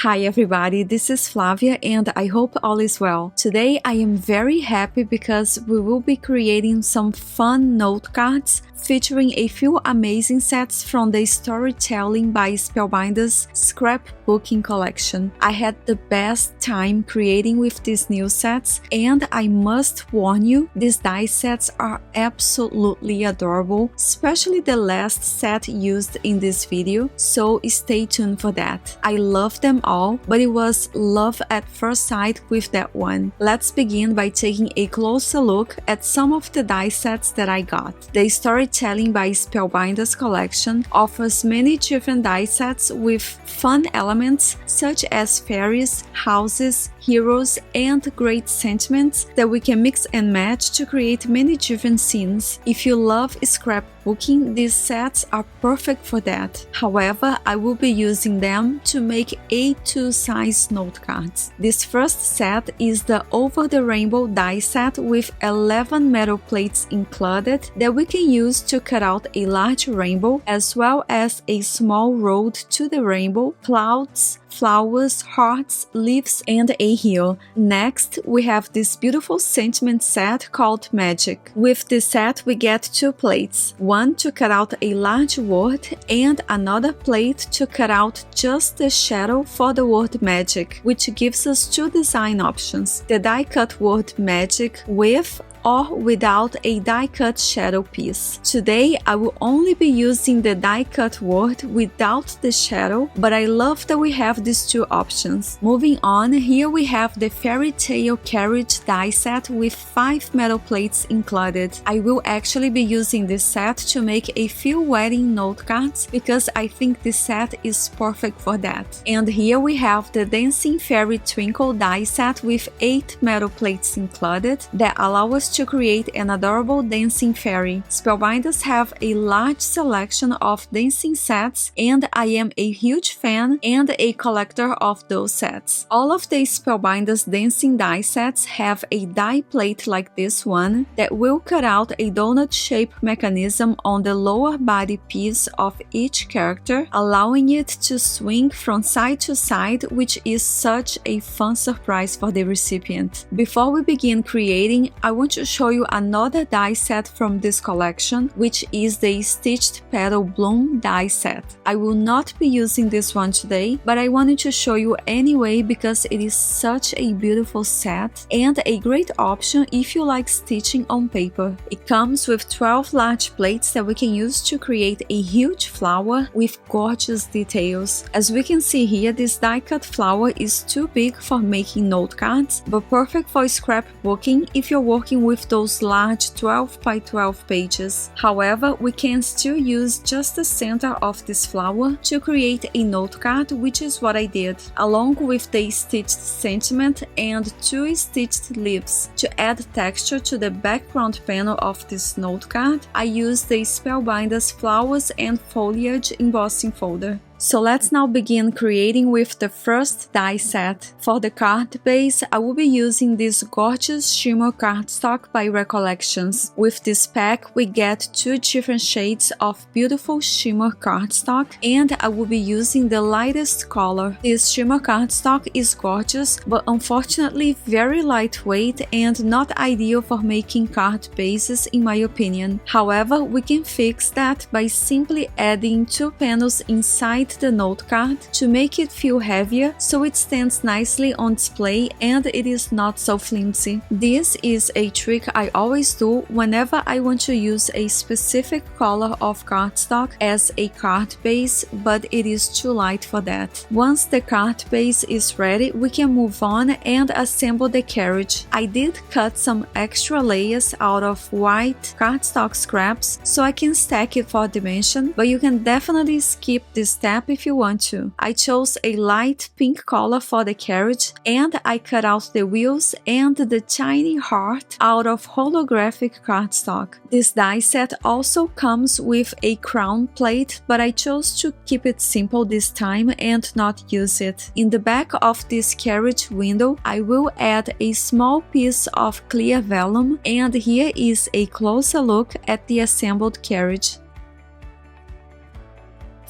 Hi everybody, this is Flavia and I hope all is well. Today I am very happy because we will be creating some fun note cards featuring a few amazing sets from the Storytelling by Spellbinders scrapbooking collection. I had the best time creating with these new sets, and I must warn you, these die sets are absolutely adorable, especially the last set used in this video, so stay tuned for that. I love them all, but it was love at first sight with that one. Let's begin by taking a closer look at some of the die sets that I got. The Storytelling by Spellbinders collection offers many different die sets with fun elements such as fairies, houses, heroes, and great sentiments that we can mix and match to create many different scenes. If you love scrapbooking, these sets are perfect for that. However, I will be using them to make A2 size note cards. This first set is the Over the Rainbow die set with 11 metal plates included that we can use to cut out a large rainbow as well as a small road to the rainbow, clouds, flowers, hearts, leaves, and a hill. Next, we have this beautiful sentiment set called Magic. With this set, we get two plates, one to cut out a large word and another plate to cut out just the shadow for the word Magic, which gives us two design options: the die-cut word Magic with or without a die-cut shadow piece. Today, I will only be using the die-cut word without the shadow, but I love that we have these two options. Moving on, here we have the Fairy Tale Carriage die set with 5 metal plates included. I will actually be using this set to make a few wedding note cards because I think this set is perfect for that. And here we have the Dancin Fairy Twinkle die set with 8 metal plates included that allow us to create an adorable dancing fairy. Spellbinders have a large selection of dancing sets, and I am a huge fan and a collector of those sets. All of the Spellbinders dancing die sets have a die plate like this one that will cut out a donut-shaped mechanism on the lower body piece of each character, allowing it to swing from side to side, which is such a fun surprise for the recipient. Before we begin creating, I want to show you another die set from this collection, which is the Stitched Petal Bloom die set. I will not be using this one today, but I wanted to show you anyway because it is such a beautiful set and a great option if you like stitching on paper. It comes with 12 large plates that we can use to create a huge flower with gorgeous details. As we can see here, this die-cut flower is too big for making note cards, but perfect for scrapbooking if you're working with those large 12 by 12 pages. However, we can still use just the center of this flower to create a note card, which is what I did, along with the stitched sentiment and 2 stitched leaves. To add texture to the background panel of this note card, I used the Spellbinders Flowers and Foliage embossing folder. So let's now begin creating with the first die set. For the card base, I will be using this gorgeous shimmer cardstock by Recollections. With this pack, we get 2 different shades of beautiful shimmer cardstock, and I will be using the lightest color. This shimmer cardstock is gorgeous, but unfortunately very lightweight and not ideal for making card bases in my opinion. However, we can fix that by simply adding 2 panels inside the note card to make it feel heavier so it stands nicely on display and it is not so flimsy. This is a trick I always do whenever I want to use a specific color of cardstock as a card base, but it is too light for that. Once the card base is ready, we can move on and assemble the carriage. I did cut some extra layers out of white cardstock scraps so I can stack it for dimension, but you can definitely skip this step if you want to. I chose a light pink color for the carriage and I cut out the wheels and the tiny heart out of holographic cardstock. This die set also comes with a crown plate, but I chose to keep it simple this time and not use it. In the back of this carriage window, I will add a small piece of clear vellum, and here is a closer look at the assembled carriage.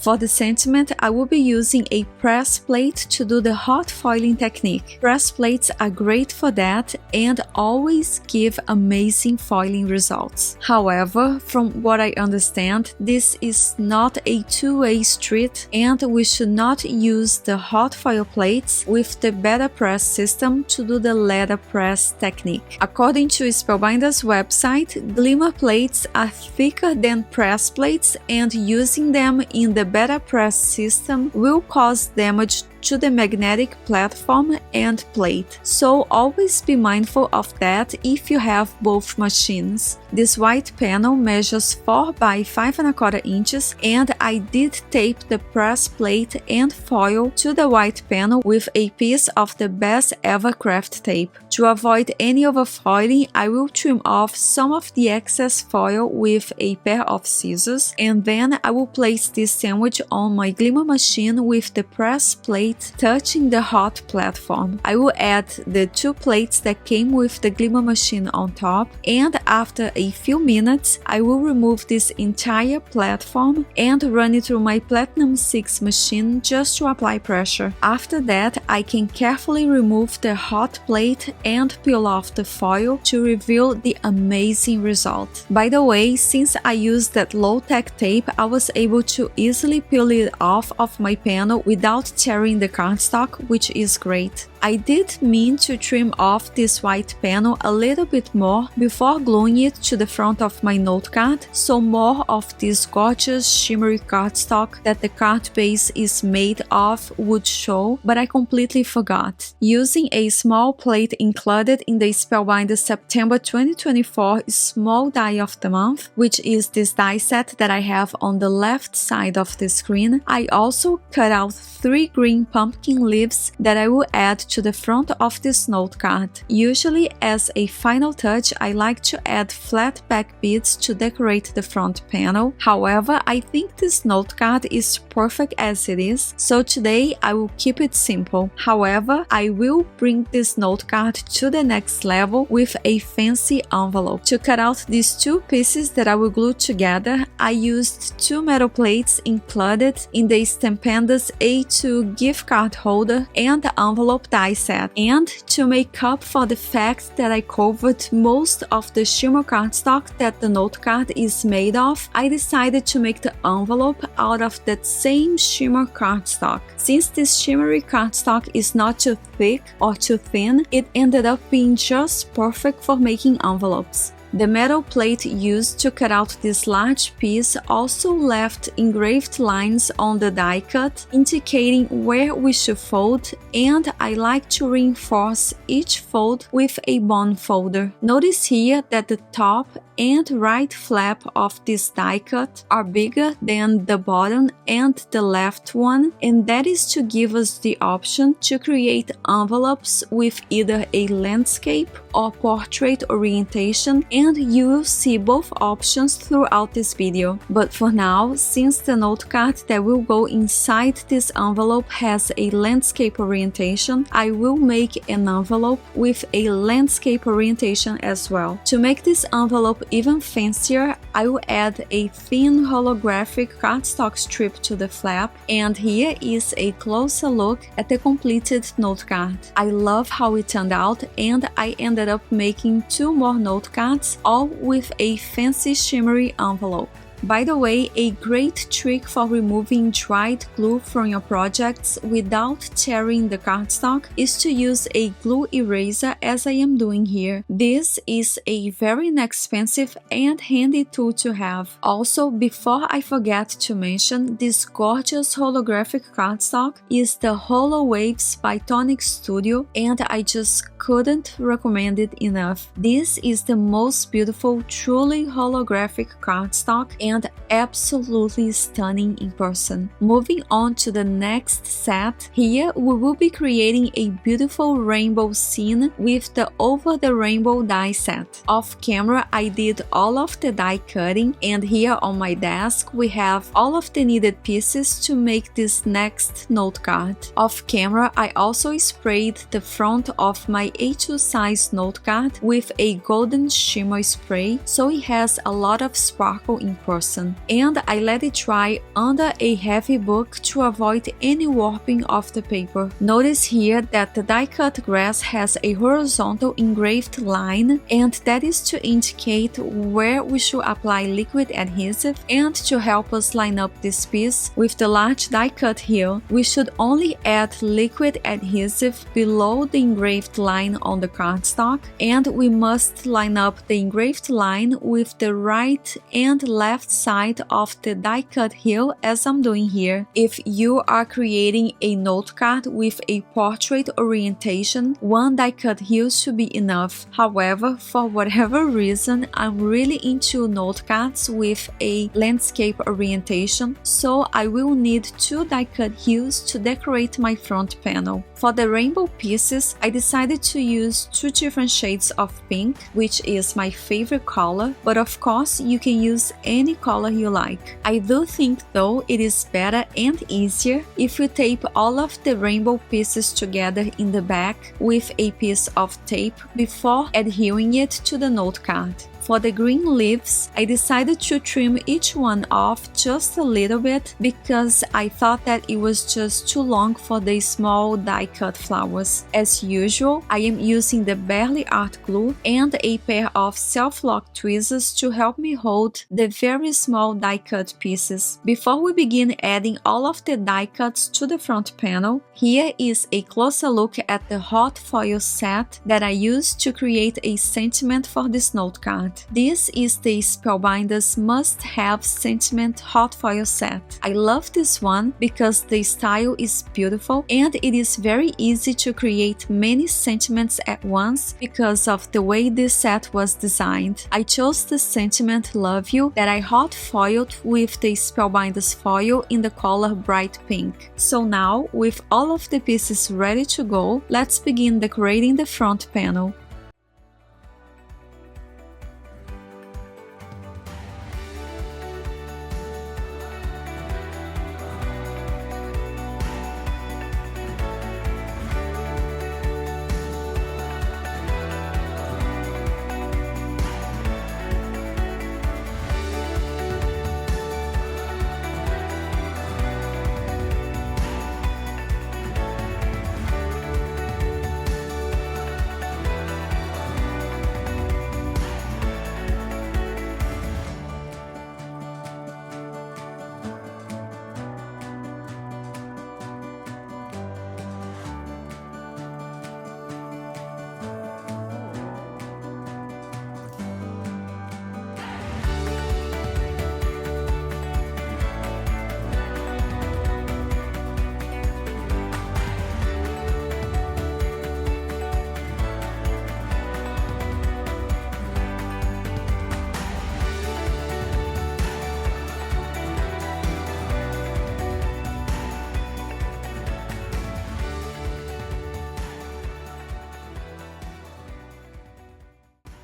For the sentiment, I will be using a press plate to do the hot foiling technique. Press plates are great for that and always give amazing foiling results. However, from what I understand, this is not a two-way street and we should not use the hot foil plates with the beta press system to do the letterpress technique. According to Spellbinders website, Glimmer plates are thicker than press plates and using them in the beta press system will cause damage to the magnetic platform and plate, so always be mindful of that if you have both machines. This white panel measures 4 by 5¼ inches and I did tape the press plate and foil to the white panel with a piece of the best ever craft tape. To avoid any overfoiling, I will trim off some of the excess foil with a pair of scissors and then I will place this sandwich on my Glimmer machine with the press plate touching the hot platform. I will add the 2 plates that came with the Glimmer machine on top and after a few minutes I will remove this entire platform and run it through my Platinum 6 machine just to apply pressure. After that I can carefully remove the hot plate and peel off the foil to reveal the amazing result. By the way, since I used that low-tech tape, I was able to easily peel it off of my panel without tearing the cardstock, which is great. I did mean to trim off this white panel a little bit more before gluing it to the front of my note card, so more of this gorgeous shimmery cardstock that the card base is made of would show, but I completely forgot. Using a small plate included in the Spellbinders September 2024 Small Die of the Month, which is this die set that I have on the left side of the screen, I also cut out 3 green pumpkin leaves that I will add to the front of this note card. Usually, as a final touch, I like to add flat back beads to decorate the front panel. However, I think this note card is perfect as it is, so today I will keep it simple. However, I will bring this note card to the next level with a fancy envelope. To cut out these 2 pieces that I will glue together, I used 2 metal plates included in the Spellbinders A2 gift card holder and the envelope die set. And to make up for the fact that I covered most of the shimmer cardstock that the note card is made of, I decided to make the envelope out of that same shimmer cardstock. Since this shimmery cardstock is not too thick or too thin, it ended up being just perfect for making envelopes. The metal plate used to cut out this large piece also left engraved lines on the die cut, indicating where we should fold, and I like to reinforce each fold with a bond folder. Notice here that the top and right flap of this die cut are bigger than the bottom and the left one, and that is to give us the option to create envelopes with either a landscape or portrait orientation, and you will see both options throughout this video. But for now, since the note card that will go inside this envelope has a landscape orientation, I will make an envelope with a landscape orientation as well. To make this envelope even fancier, I will add a thin holographic cardstock strip to the flap, and here is a closer look at the completed note card. I love how it turned out, and I ended up making 2 more note cards, all with a fancy shimmery envelope. By the way, a great trick for removing dried glue from your projects without tearing the cardstock is to use a glue eraser, as I am doing here. This is a very inexpensive and handy tool to have. Also, before I forget to mention, this gorgeous holographic cardstock is the Holo Waves by Tonic Studio, and I just couldn't recommend it enough. This is the most beautiful, truly holographic cardstock and absolutely stunning in person. Moving on to the next set, here we will be creating a beautiful rainbow scene with the Over the Rainbow die set. Off camera, I did all of the die cutting, and here on my desk we have all of the needed pieces to make this next note card. Off camera, I also sprayed the front of my A2 size note card with a golden shimmer spray, so it has a lot of sparkle in person. person, and I let it dry under a heavy book to avoid any warping of the paper. Notice here that the die-cut grass has a horizontal engraved line, and that is to indicate where we should apply liquid adhesive, and to help us line up this piece with the large die-cut here, we should only add liquid adhesive below the engraved line on the cardstock, and we must line up the engraved line with the right and left side of the die-cut here, as I'm doing here. If you are creating a note card with a portrait orientation, one die-cut here should be enough. However, for whatever reason, I'm really into note cards with a landscape orientation, so I will need 2 die-cut hues to decorate my front panel. For the rainbow pieces, I decided to use 2 different shades of pink, which is my favorite color, but of course you can use any color you like. I do think though it is better and easier if you tape all of the rainbow pieces together in the back with a piece of tape before adhering it to the note card. For the green leaves, I decided to trim each one off just a little bit because I thought that it was just too long for the small die-cut flowers. As usual, I am using the Barely Art glue and a pair of self-lock tweezers to help me hold the very small die-cut pieces. Before we begin adding all of the die-cuts to the front panel, here is a closer look at the hot foil set that I used to create a sentiment for this note card. This is the Spellbinders must-have sentiment hot foil set. I love this one because the style is beautiful and it is very easy to create many sentiments at once because of the way this set was designed. I chose the sentiment Love You that I hot foiled with the Spellbinders foil in the color Bright Pink. So now, with all of the pieces ready to go, let's begin decorating the front panel.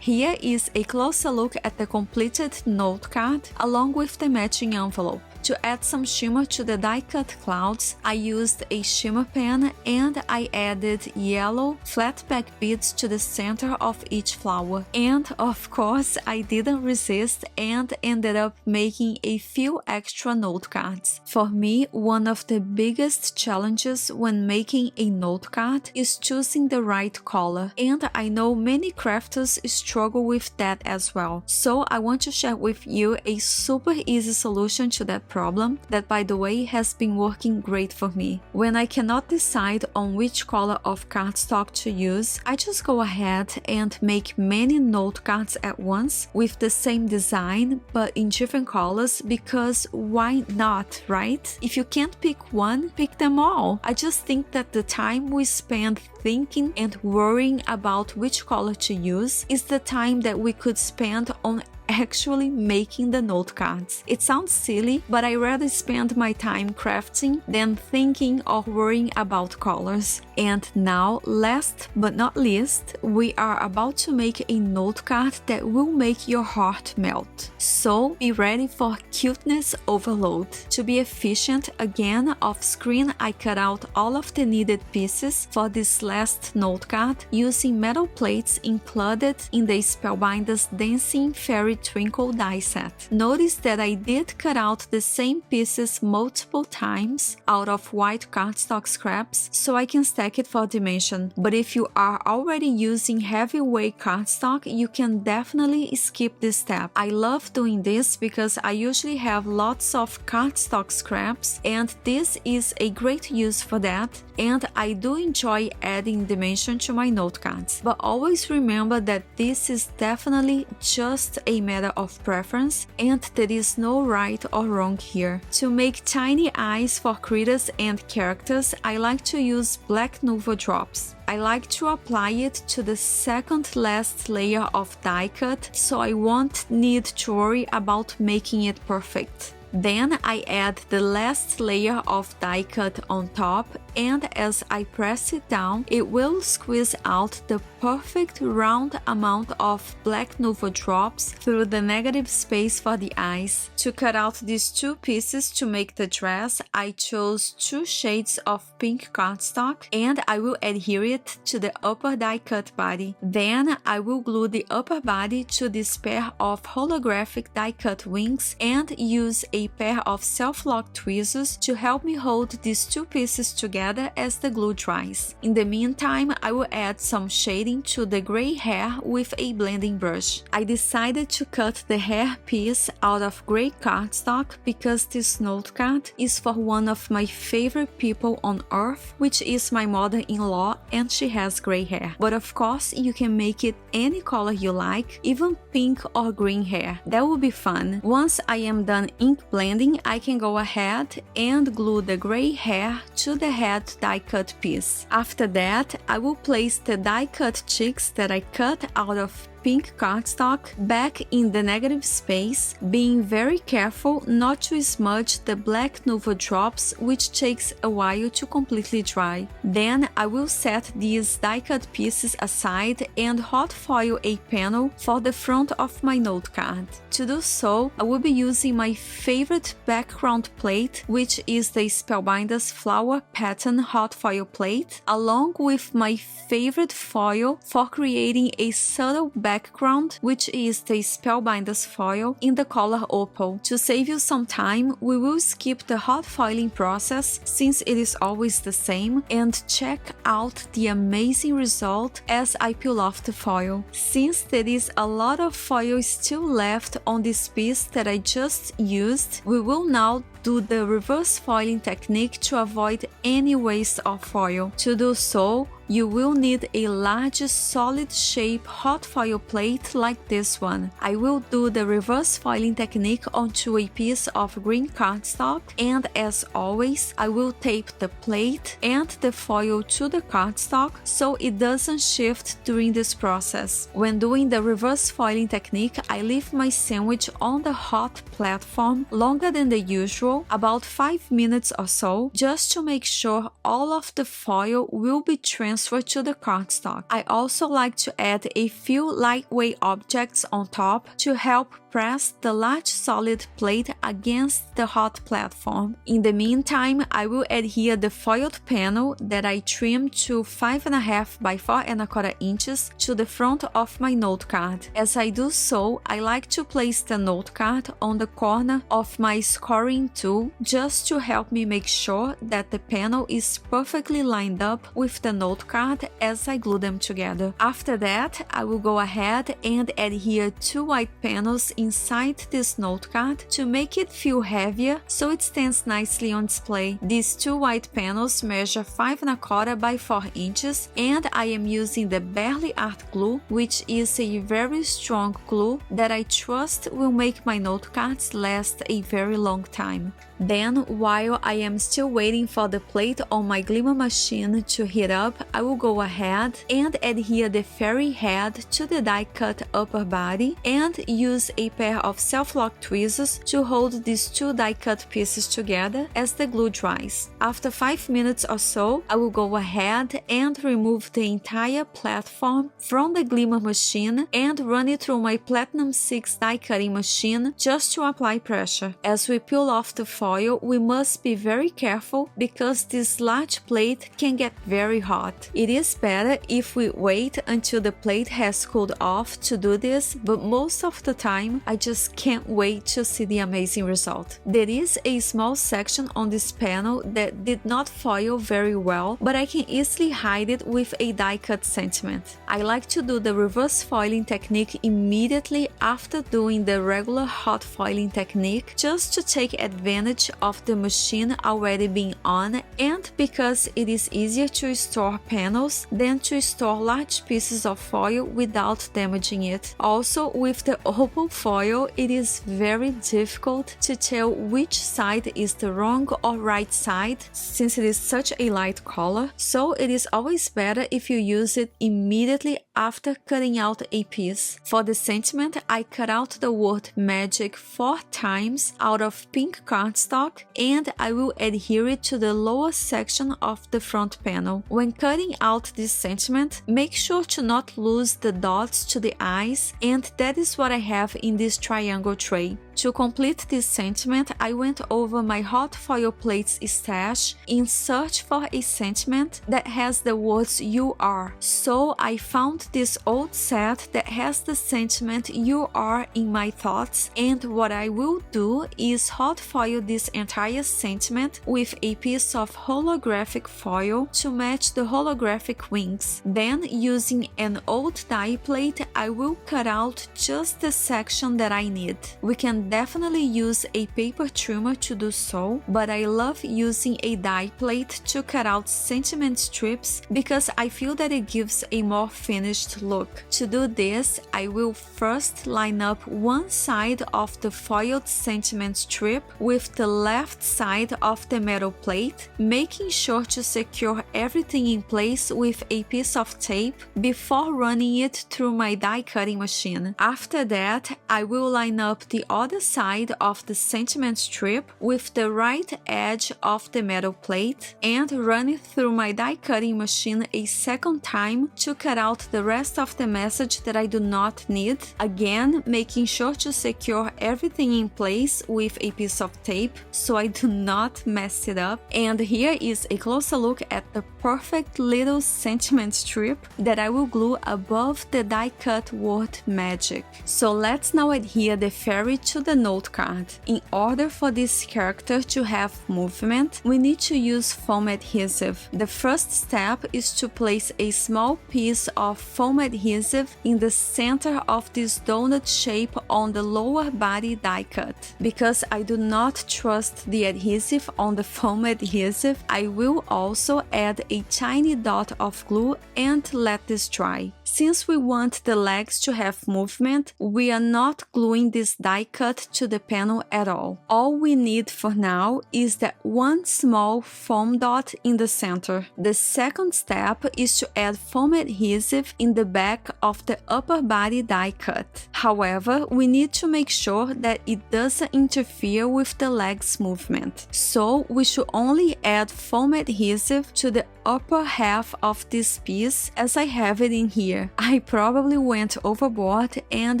Here is a closer look at the completed note card along with the matching envelope. To add some shimmer to the die-cut clouds, I used a shimmer pen and I added yellow flat back beads to the center of each flower. And of course, I didn't resist and ended up making a few extra note cards. For me, one of the biggest challenges when making a note card is choosing the right color, and I know many crafters struggle with that as well. So I want to share with you a super easy solution to that problem that, by the way, has been working great for me. When I cannot decide on which color of cardstock to use, I just go ahead and make many note cards at once with the same design but in different colors, because why not, right? If you can't pick one, pick them all. I just think that the time we spend thinking and worrying about which color to use is the time that we could spend on actually making the note cards. It sounds silly, but I rather spend my time crafting than thinking or worrying about colors. And now, last but not least, we are about to make a note card that will make your heart melt. So be ready for cuteness overload. To be efficient, again off screen I cut out all of the needed pieces for this last note card using metal plates included in the Spellbinders Dancin fairy Twinkle die set. Notice that I did cut out the same pieces multiple times out of white cardstock scraps so I can stack it for dimension, but if you are already using heavyweight cardstock, you can definitely skip this step. I love doing this because I usually have lots of cardstock scraps and this is a great use for that, and I do enjoy adding dimension to my note cards. But always remember that this is definitely just a matter of preference and there is no right or wrong here. To make tiny eyes for critters and characters, I like to use black Nuvo drops. I like to apply it to the second last layer of die cut, so I won't need to worry about making it perfect. Then I add the last layer of die cut on top, and as I press it down, it will squeeze out the perfect round amount of black Nuvo drops through the negative space for the eyes. To cut out these two pieces to make the dress, I chose two shades of pink cardstock and I will adhere it to the upper die cut body. Then I will glue the upper body to this pair of holographic die cut wings and use a pair of self-lock tweezers to help me hold these two pieces together as the glue dries. In the meantime, I will add some shading to the gray hair with a blending brush. I decided to cut the hair piece out of gray cardstock because this note card is for one of my favorite people on earth, which is my mother-in-law, and she has gray hair. But of course, you can make it any color you like, even pink or green hair. That will be fun. Once I am done ink blending, I can go ahead and glue the gray hair to the head die cut piece. After that, I will place the die cut cheeks that I cut out of pink cardstock back in the negative space, being very careful not to smudge the black Nuvo drops, which takes a while to completely dry. Then I will set these die cut pieces aside and hot foil a panel for the front of my note card. To do so, I will be using my favorite background plate, which is the Spellbinders flower pattern hot foil plate, along with my favorite foil for creating a subtle background, which is the Spellbinders foil in the color opal. To save you some time, we will skip the hot foiling process since it is always the same, and check out the amazing result as I peel off the foil. Since there is a lot of foil still left on this piece that I just used, we will now do the reverse foiling technique to avoid any waste of foil. To do so, you will need a large solid shape hot foil plate like this one. I will do the reverse foiling technique onto a piece of green cardstock, and as always, I will tape the plate and the foil to the cardstock so it doesn't shift during this process. When doing the reverse foiling technique, I leave my sandwich on the hot platform longer than the usual, about 5 minutes or so, just to make sure all of the foil will be transferred to the cardstock. I also like to add a few lightweight objects on top to help press the large solid plate against the hot platform. In the meantime, I will adhere the foiled panel that I trimmed to 5.5 by 4.25 inches to the front of my note card. As I do so, I like to place the note card on the corner of my scoring tool just to help me make sure that the panel is perfectly lined up with the note card as I glue them together. After that, I will go ahead and adhere 2 white panels inside this note card to make it feel heavier so it stands nicely on display. These 2 white panels measure 5.25 by 4 inches, and I am using the Barely Art glue, which is a very strong glue that I trust will make my note cards last a very long time. Then, while I am still waiting for the plate on my Glimmer machine to heat up, I will go ahead and adhere the fairy head to the die cut upper body and use a pair of self-lock tweezers to hold these 2 die cut pieces together as the glue dries. After 5 minutes or so, I will go ahead and remove the entire platform from the Glimmer machine and run it through my Platinum 6 die cutting machine just to apply pressure. As we peel off the foil, foil, we must be very careful because this large plate can get very hot. It is better if we wait until the plate has cooled off to do this, but most of the time I just can't wait to see the amazing result. There is a small section on this panel that did not foil very well, but I can easily hide it with a die cut sentiment. I like to do the reverse foiling technique immediately after doing the regular hot foiling technique, just to take advantage of the machine already being on, and because it is easier to store panels than to store large pieces of foil without damaging it. Also, with the opal foil, it is very difficult to tell which side is the wrong or right side since it is such a light color, so it is always better if you use it immediately after cutting out a piece. For the sentiment, I cut out the word magic 4 times out of pink cardstock, and I will adhere it to the lower section of the front panel. When cutting out this sentiment, make sure to not lose the dots to the eyes, and that is what I have in this triangle tray. To complete this sentiment, I went over my hot foil plates stash in search for a sentiment that has the words "You are." So I found this old set that has the sentiment "You are" in my thoughts, and what I will do is hot foil this entire sentiment with a piece of holographic foil to match the holographic wings. Then, using an old die plate, I will cut out just the section that I need. We can definitely use a paper trimmer to do so, but I love using a die plate to cut out sentiment strips because I feel that it gives a more finished look. To do this, I will first line up one side of the foiled sentiment strip with the left side of the metal plate, making sure to secure everything in place with a piece of tape before running it through my die cutting machine. After that, I will line up the other side of the sentiment strip with the right edge of the metal plate and run it through my die cutting machine a second time to cut out the rest of the message that I do not need, again making sure to secure everything in place with a piece of tape so I do not mess it up. And here is a closer look at the perfect little sentiment strip that I will glue above the die cut word magic. So let's now adhere the fairy to the note card. In order for this character to have movement, we need to use foam adhesive. The first step is to place a small piece of foam adhesive in the center of this donut shape on the lower body die cut. Because I do not trust the adhesive on the foam adhesive, I will also add a tiny dot of glue and let this dry. Since we want the legs to have movement, we are not gluing this die cut to the panel at all. All we need for now is that one small foam dot in the center. The second step is to add foam adhesive in the back of the upper body die cut. However, we need to make sure that it doesn't interfere with the legs movement. So we should only add foam adhesive to the upper half of this piece as I have it in here. I probably went overboard and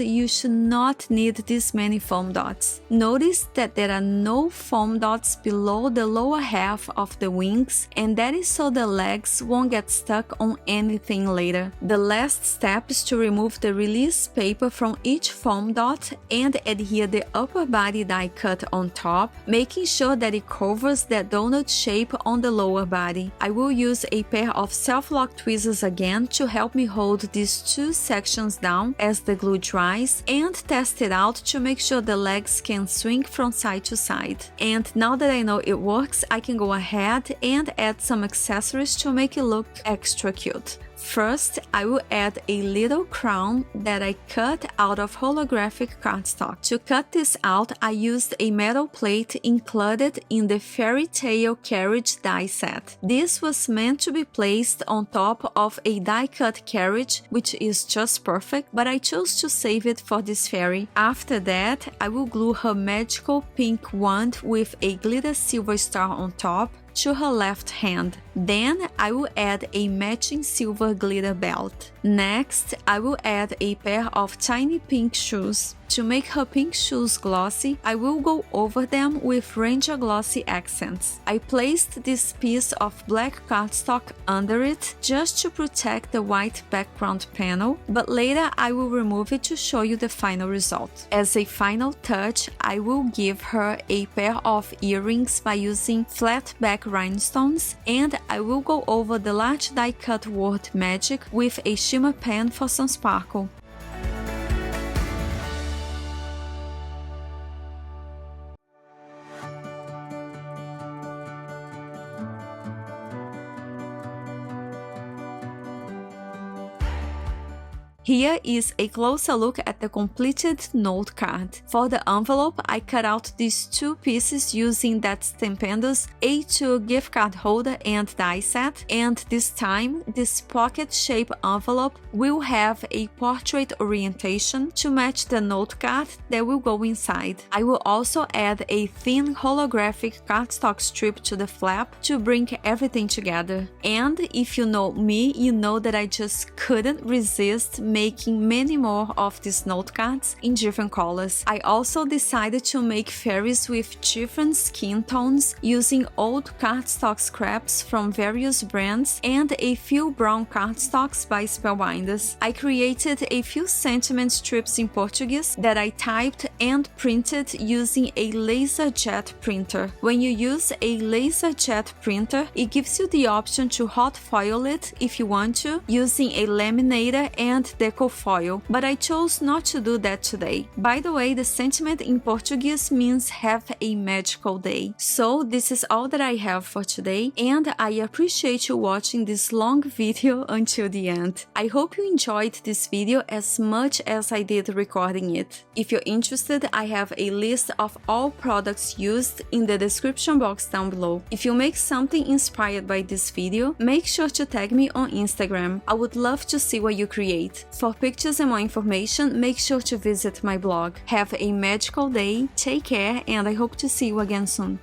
you should not need this many foam dots. Notice that there are no foam dots below the lower half of the wings, and that is so the legs won't get stuck on anything later. The last step is to remove the release paper from each foam dot and adhere the upper body die cut on top, making sure that it covers that donut shape on the lower body. I will use a pair of self-lock tweezers again to help me hold these two sections down as the glue dries and test it out to make sure the legs can swing from side to side. And now that I know it works, I can go ahead and add some accessories to make it look extra cute. First, I will add a little crown that I cut out of holographic cardstock. To cut this out, I used a metal plate included in the Fairy Tale Carriage die set. This was meant to be placed on top of a die-cut carriage, which is just perfect, but I chose to save it for this fairy. After that, I will glue her magical pink wand with a glitter silver star on top to her left hand. Then I will add a matching silver glitter belt. Next, I will add a pair of tiny pink shoes. to make her pink shoes glossy, I will go over them with Ranger Glossy accents. I placed this piece of black cardstock under it just to protect the white background panel, but later I will remove it to show you the final result. As a final touch, I will give her a pair of earrings by using flat back rhinestones, and I will go over the large die cut word magic with a shimmer pen for some sparkle. Here is a closer look at the completed note card. For the envelope, I cut out these two pieces using that Spellbinders A2 gift card holder and die set, and this time, this pocket-shaped envelope will have a portrait orientation to match the note card that will go inside. I will also add a thin holographic cardstock strip to the flap to bring everything together. And if you know me, you know that I just couldn't resist making many more of these note cards in different colors. I also decided to make fairies with different skin tones using old cardstock scraps from various brands and a few brown cardstocks by Spellbinders. I created a few sentiment strips in Portuguese that I typed and printed using a laser jet printer. When you use a laser jet printer, it gives you the option to hot foil it if you want to, using a laminator and deco foil, but I chose not to do that today. By the way, the sentiment in Portuguese means have a magical day. So this is all that I have for today, and I appreciate you watching this long video until the end. I hope you enjoyed this video as much as I did recording it. If you're interested, I have a list of all products used in the description box down below. If you make something inspired by this video, make sure to tag me on Instagram. I would love to see what you create. For pictures and more information, make sure to visit my blog. Have a magical day, take care, and I hope to see you again soon.